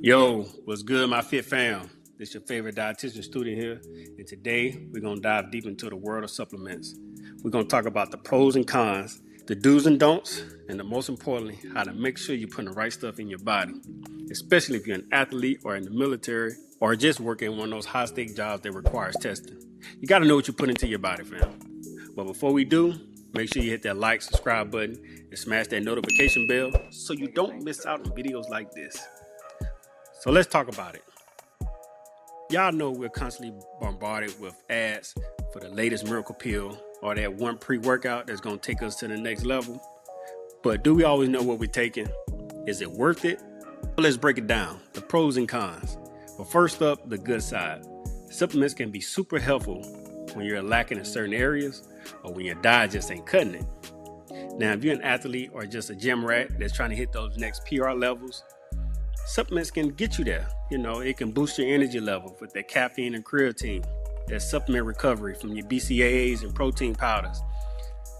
Yo, what's good, my fit fam? This your favorite dietitian student here, and today we're gonna dive deep into the world of supplements. We're gonna talk about the pros and cons, the do's and don'ts, and the most importantly, how to make sure you're putting the right stuff in your body, especially if you're an athlete or in the military or just working one of those high-stake jobs that requires testing. You gotta know what you put into your body, fam. But before we do, make sure you hit that like, subscribe button, and smash that notification bell so you don't miss out on videos like this. So let's talk about it. Y'all know we're constantly bombarded with ads for the latest miracle pill or that one pre-workout that's going to take us to the next level. But do we always know what we're taking? Is it worth it? Well, let's break it down, the pros and cons. But first up, the good side. Supplements can be super helpful when you're lacking in certain areas or when your diet just ain't cutting it. Now, if you're an athlete or just a gym rat that's trying to hit those next PR levels, supplements can get you there. You know, it can boost your energy level with that caffeine and creatine, that supplement recovery from your BCAAs and protein powders.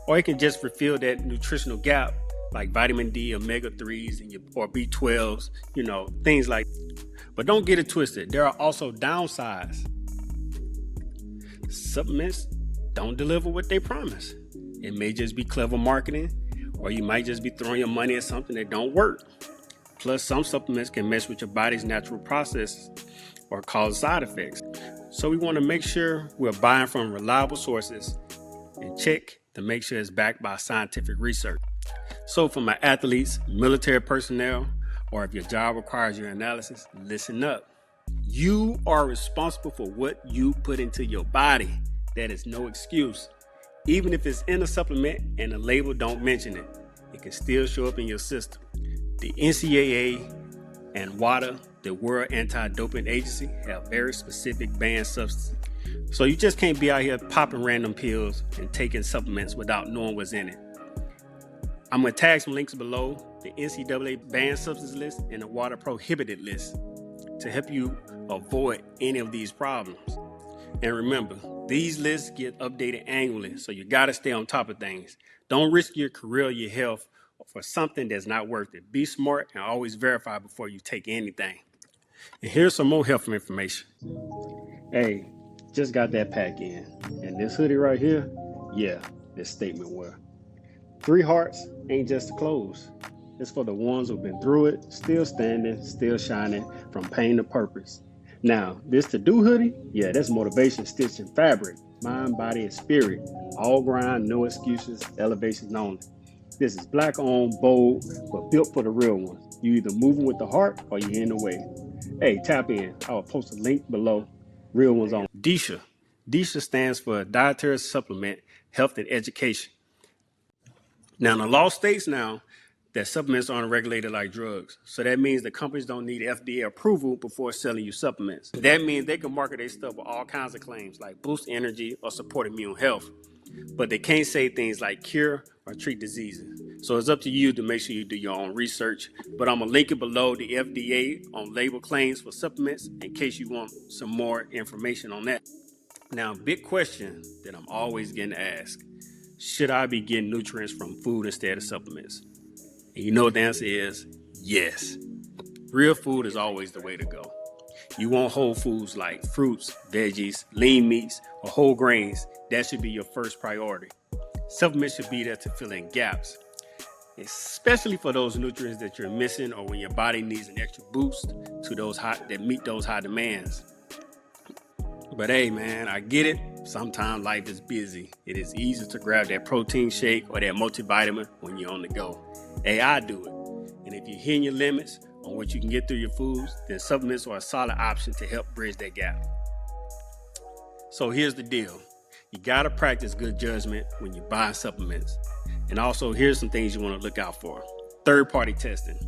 Or it can just fulfill that nutritional gap like vitamin D, omega-3s, and or B12s, you know, things like that. But don't get it twisted. There are also downsides. Supplements don't deliver what they promise. It may just be clever marketing, or you might just be throwing your money at something that don't work. Plus, some supplements can mess with your body's natural processes or cause side effects. So we want to make sure we're buying from reliable sources and check to make sure it's backed by scientific research. So for my athletes, military personnel, or if your job requires your analysis, listen up. You are responsible for what you put into your body. That is no excuse. Even if it's in a supplement and the label don't mention it, it can still show up in your system. The NCAA and WADA, the World Anti-Doping Agency, have very specific banned substances. So you just can't be out here popping random pills and taking supplements without knowing what's in it. I'm going to tag some links below, the NCAA banned substance list and the WADA prohibited list, to help you avoid any of these problems. And remember, these lists get updated annually, so you got to stay on top of things. Don't risk your career or your health for something that's not worth it. Be smart and always verify before you take anything. And here's some more helpful information. Hey, just got that pack in. And this hoodie right here, yeah, this statement wear. 3 hearts ain't just the clothes. It's for the ones who've been through it, still standing, still shining, from pain to purpose. Now, this to-do hoodie, yeah, that's motivation stitched in fabric, mind, body, and spirit. All grind, no excuses, elevations only. This is black owned, bold, but built for the real ones. You either moving with the heart or you're in the way. Hey, tap in. I will post a link below. Real ones on. DSHEA. DSHEA stands for Dietary Supplement, Health and Education. Now, the law states now that supplements aren't regulated like drugs. So that means the companies don't need FDA approval before selling you supplements. That means they can market their stuff with all kinds of claims like boost energy or support immune health. But they can't say things like cure or treat diseases. So it's up to you to make sure you do your own research. But I'm going to link it below, the FDA on label claims for supplements, in case you want some more information on that. Now, big question that I'm always getting asked: should I be getting nutrients from food instead of supplements? And you know the answer is yes. Real food is always the way to go. You want whole foods like fruits, veggies, lean meats, or whole grains. That should be your first priority. Supplements should be there to fill in gaps, especially for those nutrients that you're missing or when your body needs an extra boost to those that meet those high demands. But hey, man, I get it. Sometimes life is busy. It is easy to grab that protein shake or that multivitamin when you're on the go. Hey, I do it. And if you're hitting your limits on what you can get through your foods, then supplements are a solid option to help bridge that gap. So here's the deal. You got to practice good judgment when you buy supplements. And also, here's some things you want to look out for. Third-party testing.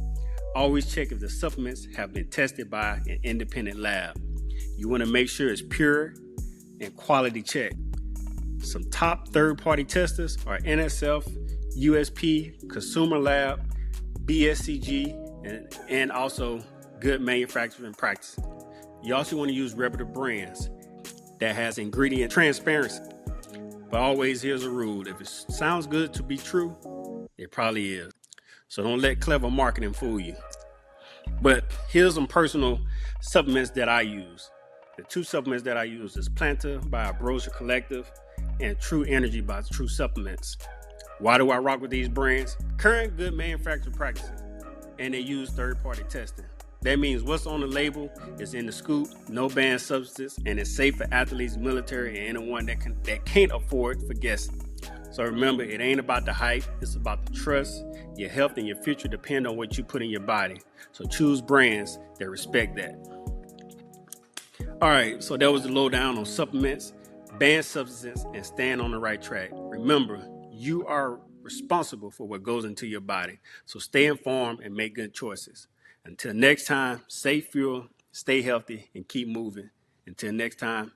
Always check if the supplements have been tested by an independent lab. You want to make sure it's pure and quality check. Some top third-party testers are NSF, USP, Consumer Lab, BSCG, and also good manufacturing practices. You also want to use reputable brands that has ingredient transparency. But always, here's a rule: if it sounds good to be true, it probably is. So don't let clever marketing fool you. But here's some personal supplements that I use. The two supplements that I use is Planta by Brosia Collective and True Energy by True Supplements. Why do I rock with these brands? Current good manufacturing practices, and they use third-party testing. That means what's on the label is in the scoop, no banned substances, and it's safe for athletes, military, and anyone that can't afford for guessing. So remember, it ain't about the hype, it's about the trust. Your health and your future depend on what you put in your body. So choose brands that respect that. All right, so that was the lowdown on supplements, banned substances, and staying on the right track. Remember, you are responsible for what goes into your body. So stay informed and make good choices. Until next time, stay fuel, stay healthy, and keep moving. Until next time.